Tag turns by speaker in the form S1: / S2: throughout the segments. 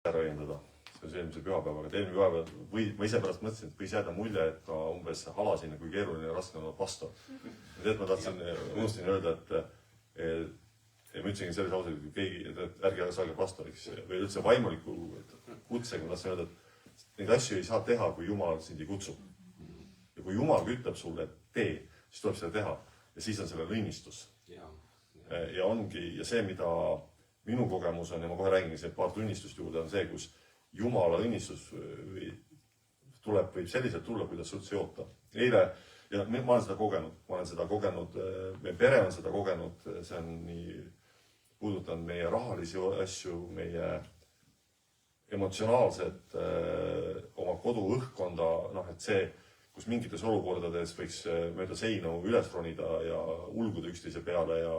S1: ära õiendada. See on eelmise pühapäevaga. Eelmine pühapäev ma ise pärast mõtlesin, et võis jääda mulje, et ma umbes halasin, kui keeruline ja raske on olla pastor. Tead, ma unustasin öelda, et ma ütlesin selles ausalt, kui keegi, et ärge saage pastoriks või üldse vaimuliku kutsega, ma tahtsin öelda, et neid asju ei saa teha, kui Jumal sind ei kutsu. Ja kui Jumal ütleb sulle, et tee, siis tuleb seda teha. Ja siis on sellel õnnistus. Ja ongi, ja see, mida minu kogemus on, ja ma kohe räägin see paar tunnistust juurde, on see, kus Jumala õnnistus võib selliselt tulla, kuidas üldse joota. Eile, ja ma olen seda kogenud, meie pere on seda kogenud, see on nii puudutanud meie rahalisi asju, meie emotsionaalset oma kodu õhkkonda, et see, kus mingites olukordades võiks mööda seinu üles ronida ja ulguda üksteise peale ja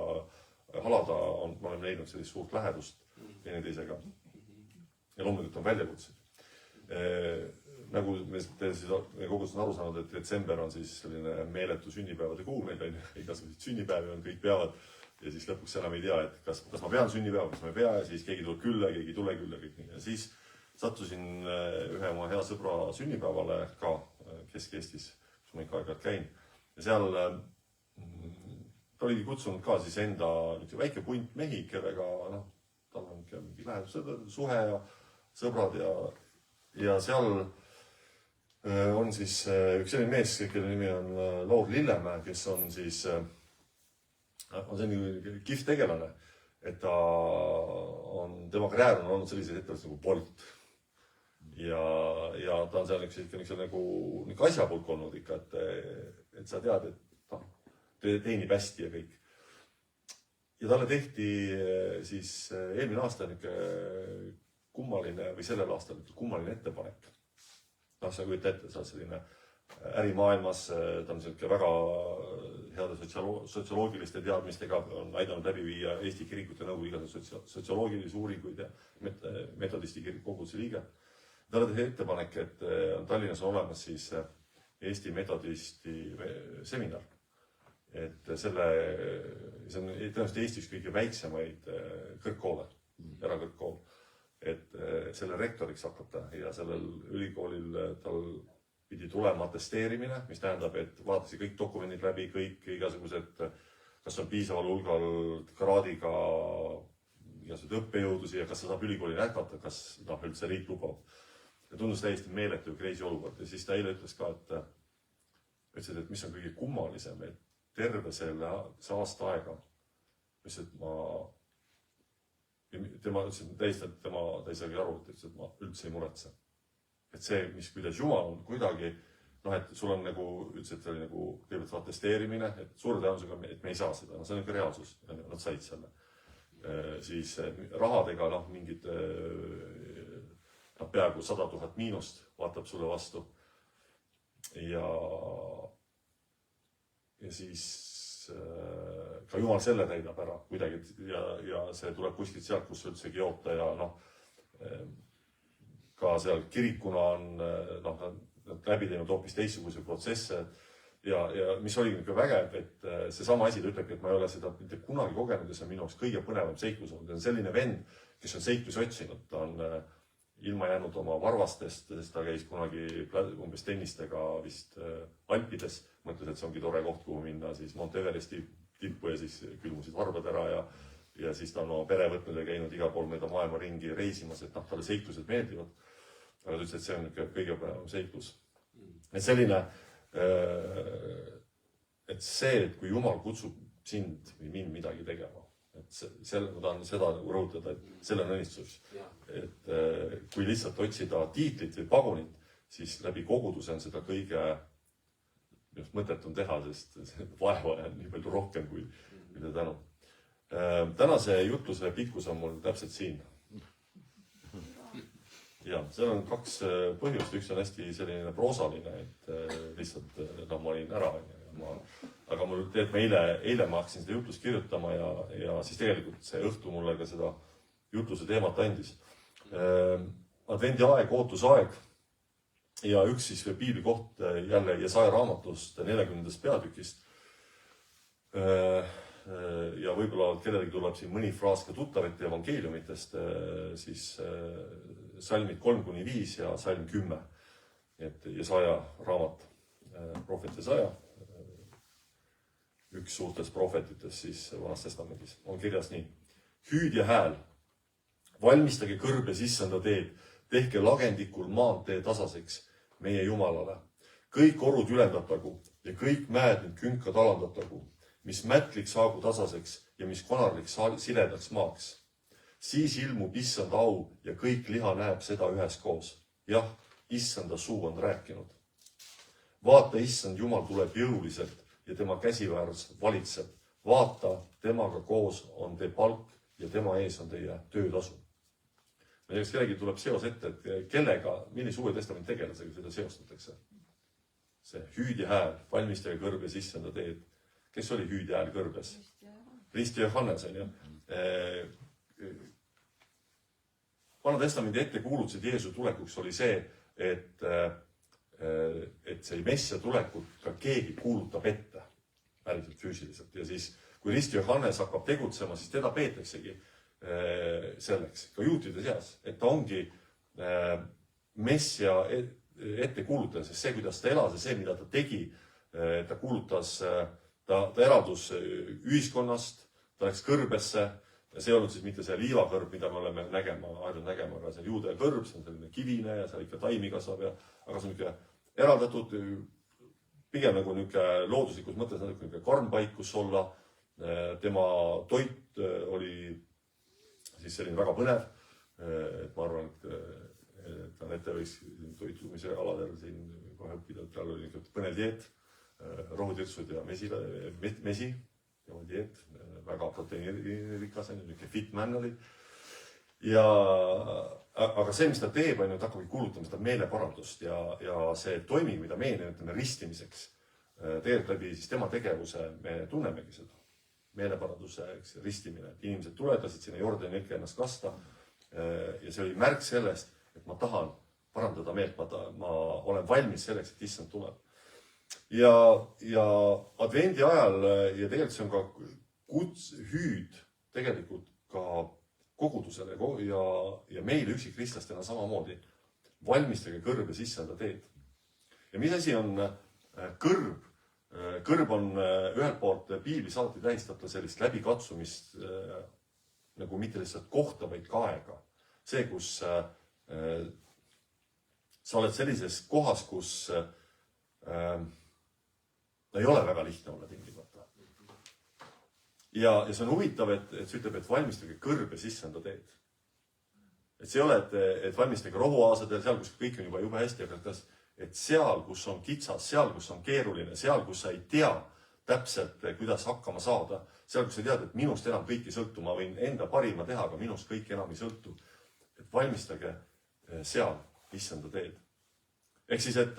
S1: halada, ma olen leidnud sellist suurt lähedust teineteisega. Ja loomulikult on väljakutsed. Nagu me kogus on aru saanud, et detsember on siis selline meeletu sünnipäevade kuu, meil on igasugused sünnipäevi on, kõik peavad ja siis lõpuks enam ei tea, et kas ma pean sünnipäeva, kas ma ei pea ja siis keegi tuleb külla, keegi ei tule külla, kõik nii. Ja siis sattusin ühe oma hea sõbra sünnipäevale ka Kesk-Eestis, kus ma ikka aeg-ajalt käin. Ja seal ta oligi kutsunud ka siis enda väike punt mehi, kellega tal on mingi lähedus suhe ja sõbrad ja seal on siis üks selline mees, kelle nimi on Laur Lillemäe, kes on siis on selline kihvt tegelane, et tema karjäär on olnud selliseid ettevõtteid nagu Bolt. Ja ta on seal üks nagu asjapulk olnud ikka, et sa tead, et teenib hästi ja kõik. Ja talle tehti siis eelmine aasta kummaline, või sellel aastal kummaline ettepanek. Sa kujuta ette, sa oled selline ärimaailmas, ta on selline väga heade sotsioloogiliste teadmistega, on aidanud läbi viia Eesti kirikute nõukogu igasugused sotsioloogilisi uuringuid ja metodisti koguduse liige. Talle tehti ettepanek, et Tallinnas on olemas siis Eesti metodisti seminar. Et see on tõenäoliselt Eestis kõige väiksemaid kõrgkoole, erakõrgkool, et selle rektoriks hakata ja sellel ülikoolil tal pidi tulema atesteerimine, mis tähendab, et vaatasi kõik dokumendid läbi, kõik igasugused, kas on piisaval hulgal kraadiga igasugused õppejõudusi ja kas sa saab ülikooli jätkata, kas üldse riik lubab. Ja tundus täiesti meeletu kreisi olukord ja siis ta eile ütles ka, et mis on kõige kummalisem, et terve see aasta aega, mis et tema ütles, et täiesti, et ta ei saagi aru, et ma üldse ei muretse. Et see, kuidas Jumal on kuidagi, et sul on nagu, ütles, et see oli nagu kõigepealt atesteerimine, et suure tõenäosusega, et me ei saa seda, see on ikka reaalsus, nad said selle. Siis rahadega mingid peaaegu 100 000 miinust vaatab sulle vastu. Ja siis ka Jumal selle täidab ära kuidagi ja see tuleb kuskilt sealt, kus üldsegi joota ja ka seal kirikuna on läbi teinud hoopis teistsuguse protsesse ja mis oli ikka vägev, et seesama asi ta ütlebki, et ma ei ole seda mitte kunagi kogenud ja see on minu jaoks kõige põnevam seiklus olnud. Ta on selline vend, kes on seiklusi otsinud, ta on ilma jäänud oma varvastest, sest ta käis kunagi umbes tennistega vist Alpides, mõtles, et see ongi tore koht, kuhu minna siis Monteveresti tippu ja siis külmusid varbad ära ja siis ta on oma pere võtnud ja käinud igal pool mööda maailma ringi reisimas, et talle seiklused meeldivad. Aga ta ütles, et see on kõige põnevam seiklus. Et selline, et see, et kui Jumal kutsub sind või mind midagi tegema, et ma tahan seda rõhutada, et selle on õnnistus. Et kui lihtsalt otsida tiitlit või pagunit, siis läbi koguduse on seda kõige mõttetum teha, sest vaeva on nii palju rohkem kui tänu. Tänase jutluse pikkus on mul täpselt siin. Ja, seal on 2 põhjust. Üks on hästi selline proosaline, et lihtsalt ma olin ära. Aga mul eile ma hakkasin seda jutlust kirjutama ja siis tegelikult see õhtu mulle ka seda jutluse teemat andis. Advendi aeg, ootusaeg ja üks siis piibli koht jälle Jesaja raamatust 40. peatükist. Ja võib-olla kellelegi tuleb siin mõni fraas ka tuttavate evangeeliumitest, siis salmid 3-5 ja salm 10. Et Jesaja raamat, prohvet Jesaja, üks suurtest prohvetitest siis Vanas Testamendis, on kirjas nii. Hüüdja hääl, valmistage kõrbes issanda teed, tehke lagendikul maantee tasaseks meie Jumalale. Kõik orud ülendatagu ja kõik mäed ning künkad alandatagu, mis mätlik saagu tasaseks ja mis konarlik siledaks maaks. Siis ilmub issanda au ja kõik liha näeb seda üheskoos. Jah, issanda suu on rääkinud. Vaata, issand Jumal tuleb jõuliselt ja tema käsiväärus valitseb. Vaata, temaga koos on teie palk ja tema ees on teie töötasu. Ma teaks, kellegi tuleb seos ette, et kellega, millise Uue Testamendi tegelasega seda seostatakse. See hüüdja hääl, valmistage kõrbes issanda teed. Kes oli hüüdja hääl kõrbes? Risti Johannes on ju. Vana Testamendi ettekuulutused Jeesuse tulekuks oli see, et see messia tulekut ka keegi kuulutab ette päriselt füüsiliselt. Ja siis, kui Risti Johannes hakkab tegutsema, siis teda peetaksegi selleks, ka juutide seas, et ta ongi messia ettekuulutaja, sest see, kuidas ta elas ja see, mida ta tegi, ta kuulutas, ta eraldus ühiskonnast, ta läks kõrbesse. Ja see ei olnud siis mitte see liivakõrb, mida me oleme harjunud nägema, aga see juude kõrb, see on selline kivine ja seal ikka taimi kasvab, aga see on niisugune eraldatud, pigem nagu niisugune looduslikus mõttes niisugune karmpaik, kus olla. Tema toit oli siis selline väga põnev, et ma arvan, et ta ette võiks toitumise aladel siin kohe õppida, et tal oli niisugune põnev dieet, rohutirtsud ja mesi, ja dieet, väga proteiinirikas, niisugune fit man oli. Aga see, mis ta teeb, on ju, ta hakkabki kuulutama seda meeleparandust ja see toiming, mida meie nimetame ristimiseks, tegelikult läbi siis tema tegevuse me tunnemegi seda. Meeleparanduse ristimine, et inimesed tuletasid sinna Jordani jõkke ennast kasta ja see oli märk sellest, et ma tahan parandada meelt, ma olen valmis selleks, et issand tuleb. Ja advendi ajal ja tegelikult see on ka hüüd tegelikult ka kogudusele ja meile üksikristastena samamoodi valmistage kõrbes issanda teed. Ja mis asi on kõrb? Kõrb on ühelt poolt piiblis alati tähistada sellist läbikatsumist nagu mitte lihtsalt kohta, vaid ka aega. See, kus sa oled sellises kohas, kus ei ole väga lihtne olla tingimata. Ja see on huvitav, et see ütleb, et valmistage kõrbes issanda teed. Et see ei ole, et valmistage rohuaasadel, seal, kus kõik on juba jube hästi, aga et seal, kus on kitsas, seal, kus on keeruline, seal, kus sa ei tea täpselt, kuidas hakkama saada, seal, kus sa tead, et minust enam kõik ei sõltu, ma võin enda parima teha, aga minust kõik enam ei sõltu. Et valmistage seal issanda teed. Ehk siis, et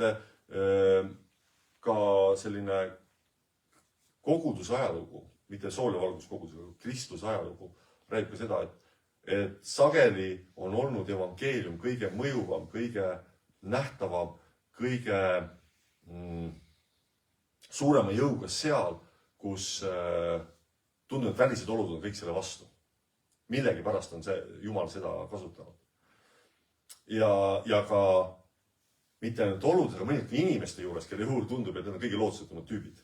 S1: ka selline koguduse ajalugu, mitte Soole valguskoguduse, Kristuse ajalugu, räägib ka seda, et sageli on olnud evangeelium kõige mõjuvam, kõige nähtavam, kõige suurema jõuga seal, kus tundub, et välised olud on kõik selle vastu. Millegi pärast on see Jumal seda kasutanud. Ja ka mitte ainult olud, aga mõned inimeste juures, kelle juhul tundub, et need on kõige looduslikumad tüübid.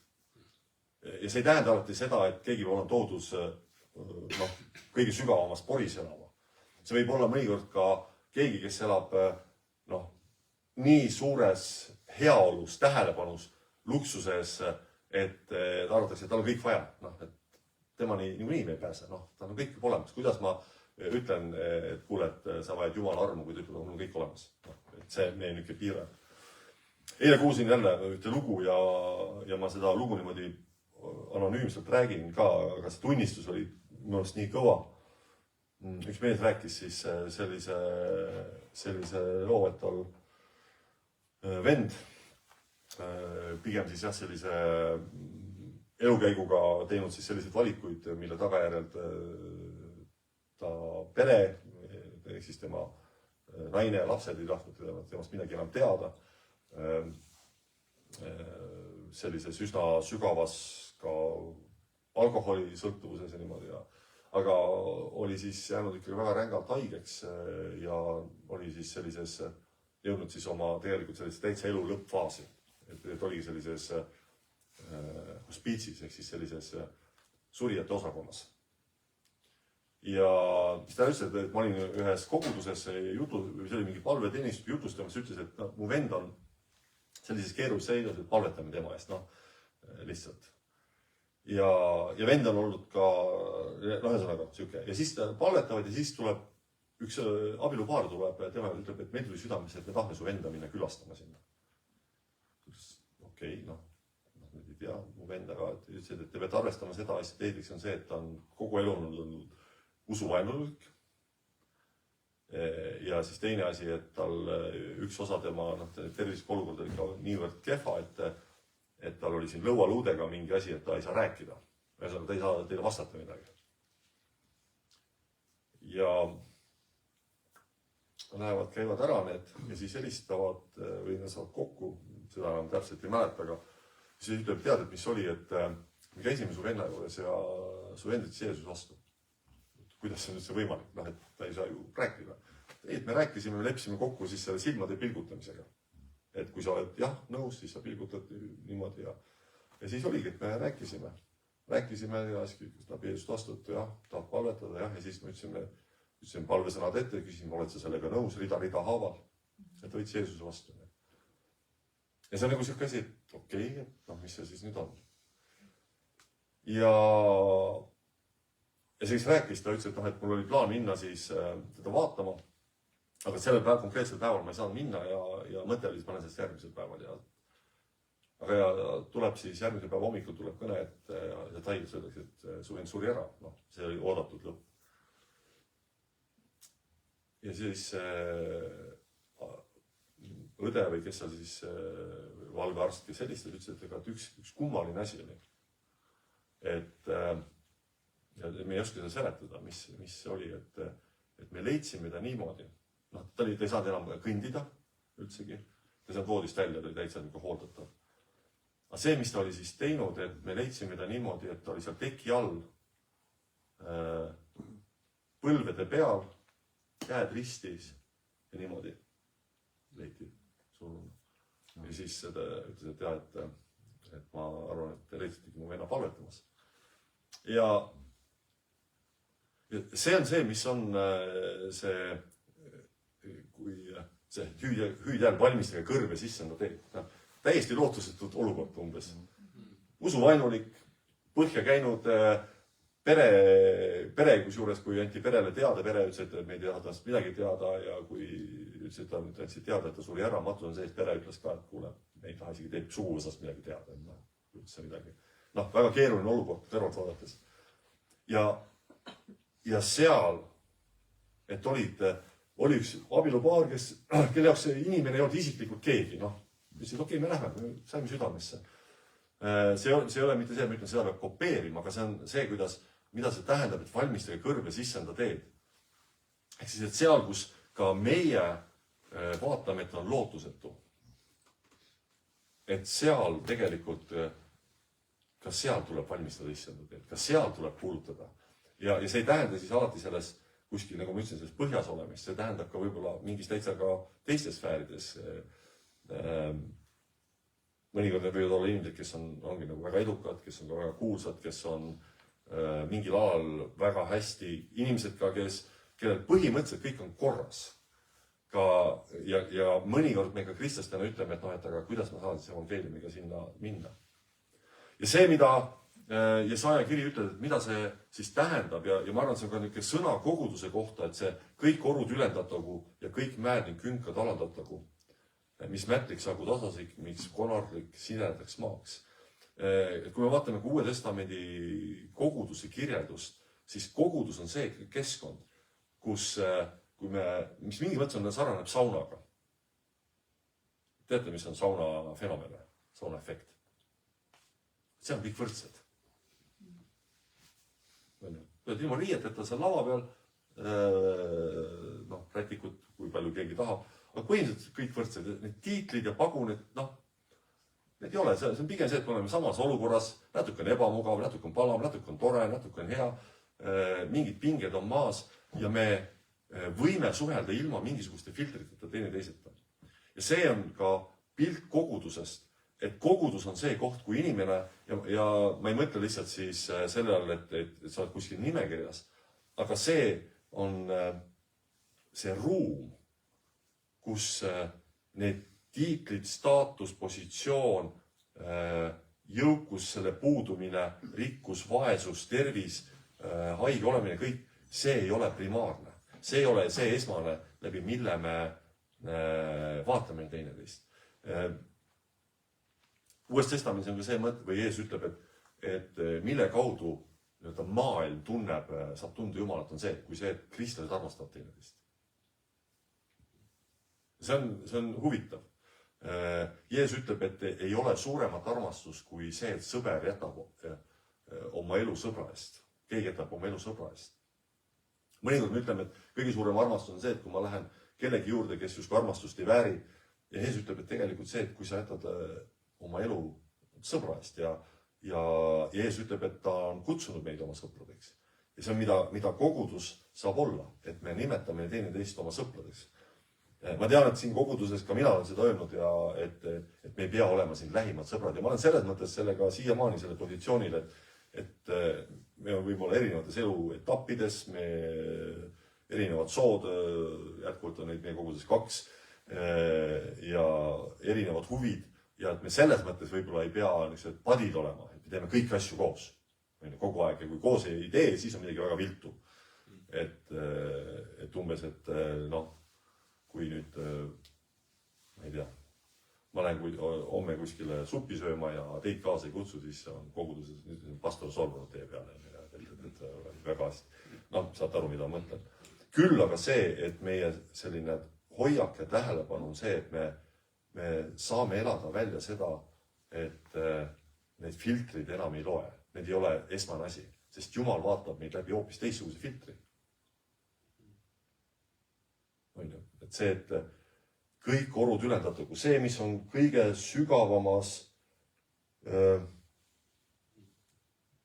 S1: Ja see ei tähenda alati seda, et keegi on toodus kõige sügavamas poris elama. See võib olla mõnikord ka keegi, kes elab nii suures heaolus, tähelepanus, luksuses, et ta arvatakse, et tal on kõik vaja. Et tema nii me ei pääse. Ta on kõik olemas. Kuidas ma ütlen, et kuule, et sa vajad Jumala armu, kui ta ütleb, mul on kõik olemas. Et see meie niisugune piire. Eile kuulsin jälle ühte lugu ja ma seda lugu niimoodi anonüümselt räägin ka, aga see tunnistus oli minu arust nii kõva. Üks mees rääkis siis sellise loo, et tal vend pigem siis sellise elukäiguga teinud siis selliseid valikuid, mille tagajärjel ta pere, siis tema naine ja lapsed ei tahtnud temast midagi enam teada. Sellises üsna sügavas ka alkoholisõltuvuses ja niimoodi. aga oli siis jäänud ikkagi väga rängalt haigeks ja oli siis sellises, jõudnud siis oma tegelikult sellises täitsa elu lõppfaasi. Et oligi sellises hospiitsis ehk siis sellises surijate osakonnas. Ja mis ta ütles, et ma olin ühes koguduses see oli mingi palveteenistus jutustamas, ütles, et mu vend on sellises keerulises seisus, et palvetame tema eest, lihtsalt. Ja vend on olnud ka, ühesõnaga siuke. Ja siis palvetavad ja siis tuleb üks abielupaar tuleb tema ja ütleb, et meil tuli südamesse, et me tahame su venda minna külastama sinna. Okei, ma ei tea, mu vendaga ütlesid, et te peate arvestama seda asja, teiseks on see, et ta on kogu elu olnud usuvaenulik. Ja siis teine asi, et tal üks osa tema tervislik olukord oli ka niivõrd kehva, et tal oli siin lõualuudega mingi asi, et ta ei saa rääkida. Ühesõnaga, ta ei saa teile vastata midagi. Ja lähevad, käivad ära need ja siis helistavad või nad saavad kokku, seda enam täpselt ei mäleta, aga siis ütleb, tead, et mis oli, et me käisime su venna juures ja su vend võttis Jeesus vastu. Kuidas see on üldse võimalik? Et ta ei saa ju rääkida. Et me rääkisime, me leppisime kokku siis selle silmade pilgutamisega. Et kui sa oled jah, nõus, siis sa pilgutad niimoodi ja siis oligi, et me rääkisime ja siis tahab Jeesust vastu, et jah, tahab palvetada ja siis me ütlesin palvesõnad ette ja küsisime, oled sa sellega nõus rida haaval, et võttis Jeesuse vastu. Ja see on nagu siuke asi, et okei, et mis see siis nüüd on. Ja siis rääkis, ta ütles, et mul oli plaan minna siis teda vaatama, aga sellel konkreetsel päeval ma ei saanud minna ja mõte oli, siis panen sellest järgmisel päeval. Aga tuleb siis järgmisel päeva hommikul tuleb kõne, et haiglas öeldakse, et su vend suri ära. See oli oodatud lõpp. Ja siis õde või kes seal siis valvearst, kes helistas, ütles, et üks kummaline asi oli. Et me ei oska seda seletada, mis oli, et me leidsime ta niimoodi. Ta ei saanud enam kõndida üldsegi. Ta ei saanud voodist välja, ta oli täitsa hooldatav. Aga see, mis ta oli siis teinud, et me leidsime ta niimoodi, et ta oli seal teki all põlvede peal, käed ristis ja niimoodi leiti surnud. Ja siis ta ütles, et jah, et ma arvan, et te leidsitegi mu venna palvetamas. Ja see on see, mis on see, kui see hüüdjääl valmistage kõrve sisse enda teed. Täiesti lootusetud olukord umbes. Usuvainulik, põhja käinud pere kusjuures, kui anti perele teada, pere ütles, et me ei tea tast midagi teada ja kui ütles, et ta andsid teada, et ta suri ära, matun sees, pere ütles ka, et kuule, me ei taha isegi teeb suguvõsast midagi teada. Üldse midagi. Väga keeruline olukord kõrvalt vaadates. Ja seal, et oli üks abielupaar, kelle jaoks inimene ei olnud isiklikult keegi. Ütlesid, okei, me lähme, me saime südamesse. See ei ole mitte see, et ma ütlen, seda peab kopeerima, aga see on see, mida see tähendab, et valmistage kõrve sisse enda teed. Ehk siis, et seal, kus ka meie vaatame, et on lootusetu. Et seal tegelikult, ka seal tuleb valmistada sisse enda teed, ka seal tuleb kuulutada. Ja see ei tähenda siis alati selles kuskil, nagu ma ütlesin, selles põhjas olemist, see tähendab ka võib-olla mingis täitsa ka teistes sfäärides. Mõnikord võivad olla inimesed, kes ongi nagu väga edukad, kes on ka väga kuulsad, kes on mingil alal väga hästi, inimesed ka, kellel põhimõtteliselt kõik on korras. Ja mõnikord me ka kristlastena ütleme, et aga kuidas ma saan siis evangeeliumiga sinna minna. Ja see, mida Jesaja kiri ütleb, et mida see siis tähendab ja ma arvan, see on ka niisugune sõna koguduse kohta, et see kõik orud ülendatagu ja kõik mäed ning künkad alandatagu, mis mätliks sagu tasasik, mis konarlik sinedaks maaks. Kui me vaatame ka Uue Testamendi koguduse kirjeldust, siis kogudus on see keskkond, mis mingi mõttes on sarnaneb saunaga. Teate, mis on sauna fenomen, sauna efekt? See on kõik võrdsed. Ilma riieteta seal lava peal, rätikut, kui palju keegi tahab, aga põhimõtteliselt kõik võrdsed, need tiitlid ja pagunid, need ei ole, see on pigem see, et me oleme samas olukorras, natuke on ebamugav, natuke on palav, natuke on tore, natuke on hea, mingid pinged on maas ja me võime suhelda ilma mingisuguste filtriteta teineteiseta. Ja see on ka pilt kogudusest, et kogudus on see koht, kui inimene, ja ma ei mõtle lihtsalt siis selle all, et sa oled kuskil nimekirjas, aga see on see ruum, kus need tiitlid, staatus, positsioon, jõukus, selle puudumine, rikkus, vaesus, tervis, haige olemine, kõik, see ei ole primaarne. See ei ole see esmane, läbi mille me vaatame teineteist. Uues testamendis on ka see mõte, või Jeesus ütleb, et mille kaudu maailm tunneb, saab tunda Jumalat, on see, kui see, et kristlased armastavad teineteist. See on huvitav. Jeesus ütleb, et ei ole suuremat armastust kui see, et sõber jätab oma elu sõbra eest. Keegi jätab oma elu sõbra eest. Mõnikord me ütleme, et kõige suurem armastus on see, et kui ma lähen kellegi juurde, kes justkui armastust ei vääri, ja Jeesus ütleb, et tegelikult see, et kui sa jätad oma elu sõbra eest ja Jeesus ütleb, et ta on kutsunud meid oma sõpradeks. Ja see on, mida kogudus saab olla, et me nimetame teineteist oma sõpradeks. Ma tean, et siin koguduses ka mina olen seda öelnud ja et me ei pea olema siin lähimad sõbrad ja ma olen selles mõttes sellega siiamaani selle positsioonil, et me on võib-olla erinevates elu etappides, me erinevad sood, jätkuvalt on neid meie koguduses 2 ja erinevad huvid ja et me selles mõttes võib-olla ei pea padid olema, et me teeme kõiki asju koos kogu aeg ja kui koos ei tee, siis on midagi väga viltu. Et umbes, et kui nüüd, ma ei tea, ma lähen homme kuskile suppi sööma ja teid kaasa ei kutsu, siis on koguduses pastor solvunud teie peale. Et väga hästi. Saate aru, mida ma mõtlen. Küll aga see, et meie selline hoiak ja tähelepanu on see, et me saame elada välja seda, et need filtrid enam ei loe. Need ei ole esmane asi, sest Jumal vaatab meid läbi hoopis teistsuguse filtri. Et see, et kõik orud ülendatagu, see, mis on kõige sügavamas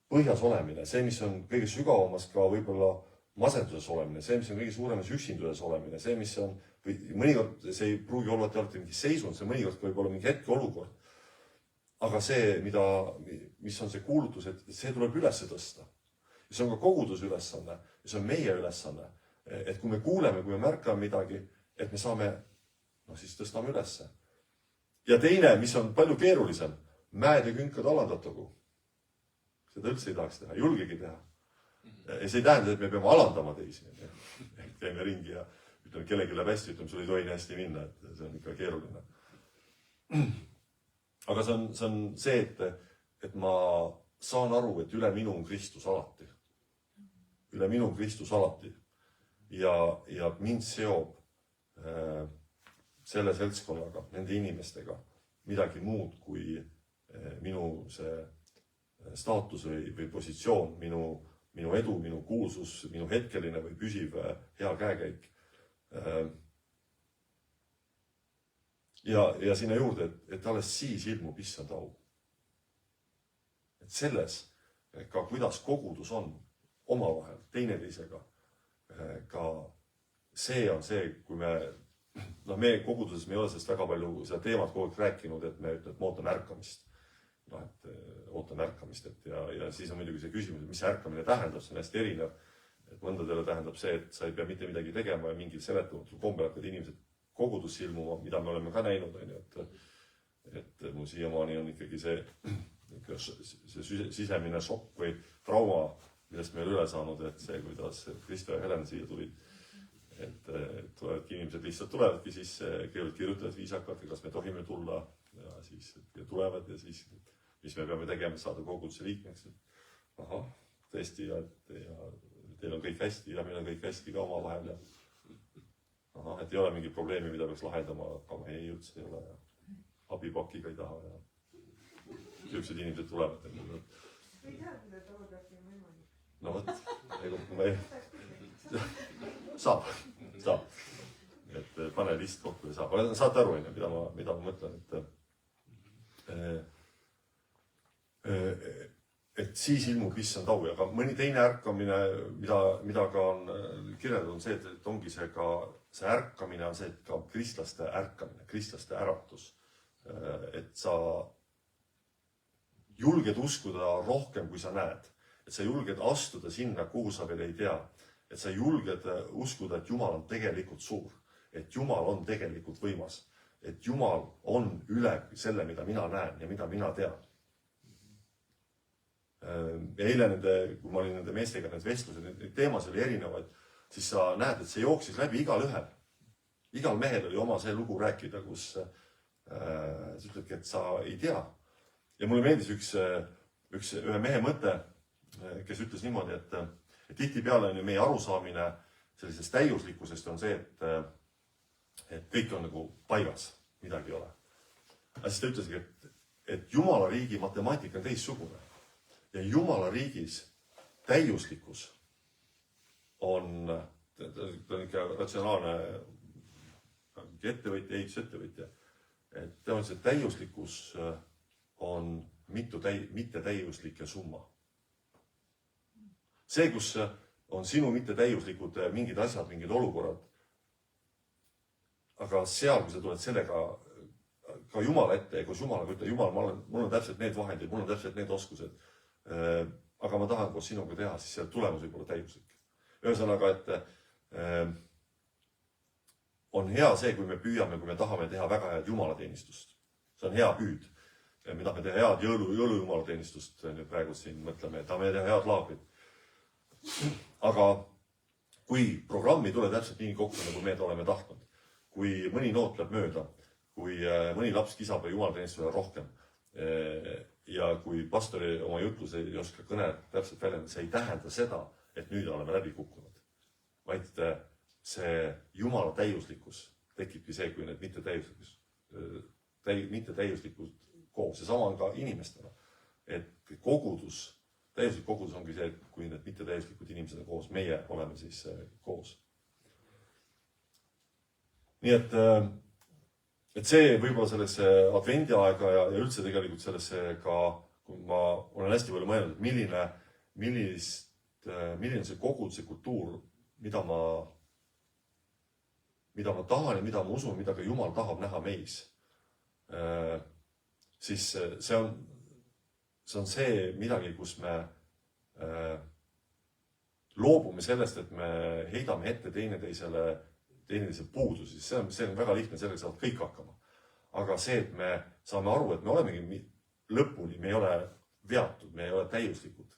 S1: põhjas olemine, see, mis on kõige sügavamas ka võib-olla masenduses olemine, see, mis on kõige suuremas üksinduses olemine, see, mis on, või mõnikord see ei pruugi olla, et te olete mingi seisund, see mõnikord võib olla mingi hetke olukord. Aga see, mis on see kuulutus, et see tuleb üles tõsta. Ja see on ka kogudus ülesanne, ja see on meie ülesanne. Et kui me kuuleme, kui me märkame midagi, et me saame, siis tõstame ülesse. Ja teine, mis on palju keerulisem, mäed ja künkad alandatagu. Seda üldse ei tahaks teha, julgegi teha. Ja see ei tähenda, et me peame alandama teisi. Käime ringi ja ütleme, kellegi läheb hästi, ütleme, sul ei tohi nii hästi minna, et see on ikka keeruline. Aga see on see, et ma saan aru, et üle minu on Kristus alati. Üle minu on Kristus alati. Ja mind seob selle seltskonnaga, nende inimestega midagi muud kui minu see staatus või positsioon, minu edu, minu kuulsus, minu hetkeline või püsiv hea käekäik. Ja sinna juurde, et alles siis ilmub issand au. Et selles, ka kuidas kogudus on omavahel, teineteisega, ka see on see, kui me koguduses me ei ole sellest väga palju seda teemat kogu aeg rääkinud, et me ütleme, et ma ootan ärkamist. Ootan ärkamist, ja siis on muidugi see küsimus, mis ärkamine tähendab, see on hästi erinev. Et mõndadele tähendab see, et sa ei pea mitte midagi tegema ja mingil seletamatul kombel hakkad inimesed kogudusse ilmuma, mida me oleme ka näinud, et mul siiamaani on ikkagi see sisemine šokk või trauma, millest me ei ole üle saanud, et see, kuidas Kristo ja Helen siia tulid, et tulevadki inimesed lihtsalt tulevadki, siis kirjutavad viisakalt, kas me tohime tulla ja siis tulevad ja siis, mis me peame tegema, saada koguduse liikmeks. Ahah, tõesti, ja teil on kõik hästi ja meil on kõik hästi ka oma vahel ja et ei ole mingi probleemi, mida peaks lahendama, aga ei üldse ei ole ja abipakiga ei taha ja sellised inimesed tulevad.
S2: Ei tea, mida tolgati on võimalik.
S1: No võt, saab. Et pane list kokku ja saab. Saate aru, mida ma mõtlen, et et siis ilmub issand au, aga mõni teine ärkamine, mida ka on kirjeldatud, on see, et ongi see ka, see ärkamine on see, et ka kristlaste ärkamine, kristlaste äratus. Et sa julged uskuda rohkem, kui sa näed. Et sa julged astuda sinna, kuhu sa veel ei tea. Et sa julged uskuda, et Jumal on tegelikult suur. Et Jumal on tegelikult võimas. Et Jumal on üle selle, mida mina näen ja mida mina tean. Eile kui ma olin nende meestega need vestlused, need teemas oli erinevaid, siis sa näed, et see jooksis läbi igal ühel. Igal mehel oli oma see lugu rääkida, kus sa ütledki, et sa ei tea. Ja mulle meeldis ühe mehe mõte, kes ütles niimoodi, et tihtipeale on ju meie arusaamine sellisest täiuslikkusest on see, et kõik on nagu paigas, midagi ei ole. Aga siis ta ütlesigi, et Jumala riigi matemaatika on teistsugune. Ja Jumala riigis täiuslikkus on, ta on ikka ratsionaalne ettevõtja, ehitusettevõtja. Et tema see täiuslikkus on mitte täiuslike summa. See, kus on sinu mitte täiuslikud mingid asjad, mingid olukorrad, aga seal, kui sa tuled sellega ka Jumala ette, kus Jumalaga ütle, Jumal, mul on täpselt need vahendid, mul on täpselt need oskused, aga ma tahan koos sinuga teha, siis seal tulemus võib olla täiuslik. Ühesõnaga, et on hea see, kui me püüame, kui me tahame teha väga head jumalateenistust. See on hea püüd. Me tahame teha head jõulujumalateenistust, nüüd praegu siin mõtleme, et tahame teha head laagrit. Aga kui programmi tule täpselt nii kokku, nagu me oleme tahtnud, kui mõni noot läheb mööda, kui mõni laps kisab ja jumalateenistusele rohkem ja kui pastori oma jutlus ei oska kõne täpselt väljendada, see ei tähenda seda, et nüüd oleme läbi kukkunud. Vaid see Jumala täiuslikkus tekibki see, kui need mitte täiuslikud koos. Ja sama on ka inimestena. Et täiuslik kogudus ongi see, et kui need mitte täiuslikud inimesed on koos, meie oleme siis koos. Nii et see võib-olla sellesse advendiaega ja üldse tegelikult sellesse ka, kui ma olen hästi palju mõelnud, et milline see koguduse kultuur, mida ma tahan ja mida ma usun, mida ka Jumal tahab näha meis, siis see on see midagi, kus me loobume sellest, et me heidame ette teineteise puudusi. See on väga lihtne, selleks saavad kõik hakkama. Aga see, et me saame aru, et me olemegi lõpuni, me ei ole veatud, me ei ole täiuslikud.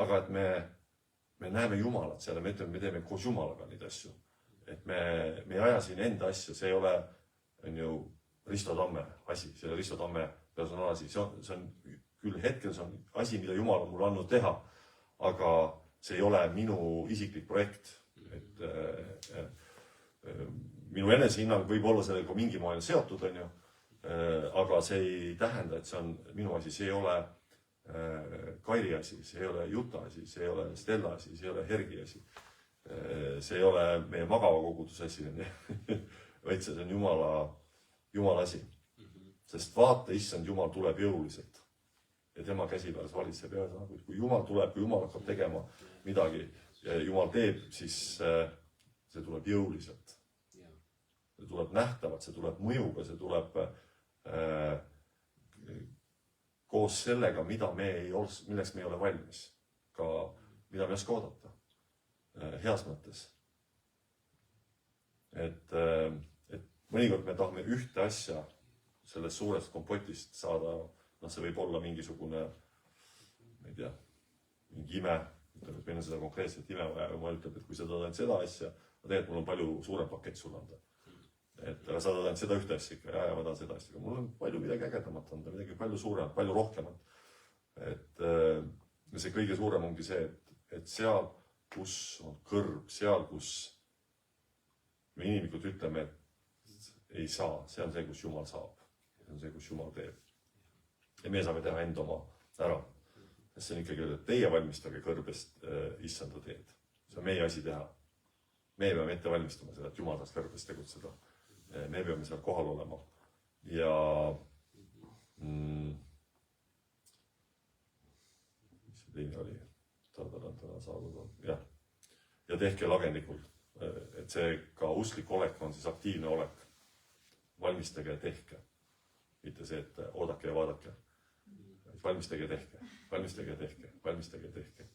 S1: Aga et me näeme Jumalat seal ja me ütleme, me teeme koos Jumalaga neid asju. Et me ei aja siin enda asja, see ei ole Risto Tamme asi, see Risto Tamme personaalasi. See on küll hetkel, see on asi, mida Jumal on mulle andnud teha, aga see ei ole minu isiklik projekt. Minu enesehinnang võib olla sellega mingi moel seotud, aga see ei tähenda, et see on minu asi, see ei ole Kairi asi, see ei ole Juta asi, see ei ole Stella asi, see ei ole Hergi asi. See ei ole meie magava koguduse asi, vaid see on Jumala asi. Sest vaata, issand, Jumal tuleb jõuliselt ja tema käsipääs valitseb. Kui Jumal tuleb, kui Jumal hakkab tegema midagi ja Jumal teeb, siis see tuleb jõuliselt. See tuleb nähtavalt, see tuleb mõjuga, see tuleb koos sellega, milleks me ei ole valmis. Ka mida me oska oodata. Heas mõttes. Et mõnikord me tahame ühte asja sellest suurest kompotist saada, see võib olla mingisugune, ma ei tea, mingi ime, ütleb, et meil on seda konkreetset ime vaja, ja ma ütleb, et kui sa tahad ainult seda asja, ma tean, et mul on palju suurem pakett sulle anda. Et sa tahad ainult seda ühte asja ikka, ja ma tahan seda asja, aga mul on palju midagi ägedamat anda, midagi palju suuremat, palju rohkemat. Et see kõige suurem ongi see, et seal, kus on kõrb, seal, kus me inimlikult ütleme, et ei saa, see on see, kus Jumal saab. See on see, kus Jumal teeb. Ja me saame teha enda oma ära. See on ikkagi, et teie valmistage kõrbest issanda teed. See on meie asi teha. Me peame ette valmistama seda, et Jumal saaks kõrbest tegutseda. Me peame seal kohal olema. Ja teine oli jah. Ja tehke lagenlikult, et see ka usklik olek on siis aktiivne olek. Valmistage ja tehke. Mitte see, et oodake ja vaadake. Valmistage ja tehke, valmistage ja tehke, valmistage ja tehke.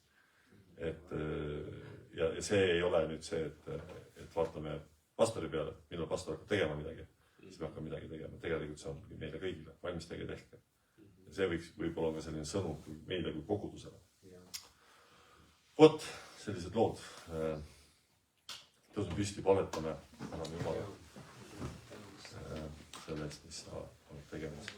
S1: Ja see ei ole nüüd see, et vaatame pastori peale, millal pastor hakkab tegema midagi, siis me hakkame midagi tegema. Tegelikult see ongi meile kõigile, valmistage ja tehke. Ja see võib olla ka selline sõnum meile kui kogudusele. Vot, sellised lood. Tõusme püsti, palvetame, anname Jumala selle eest, mis sa oled tegemas.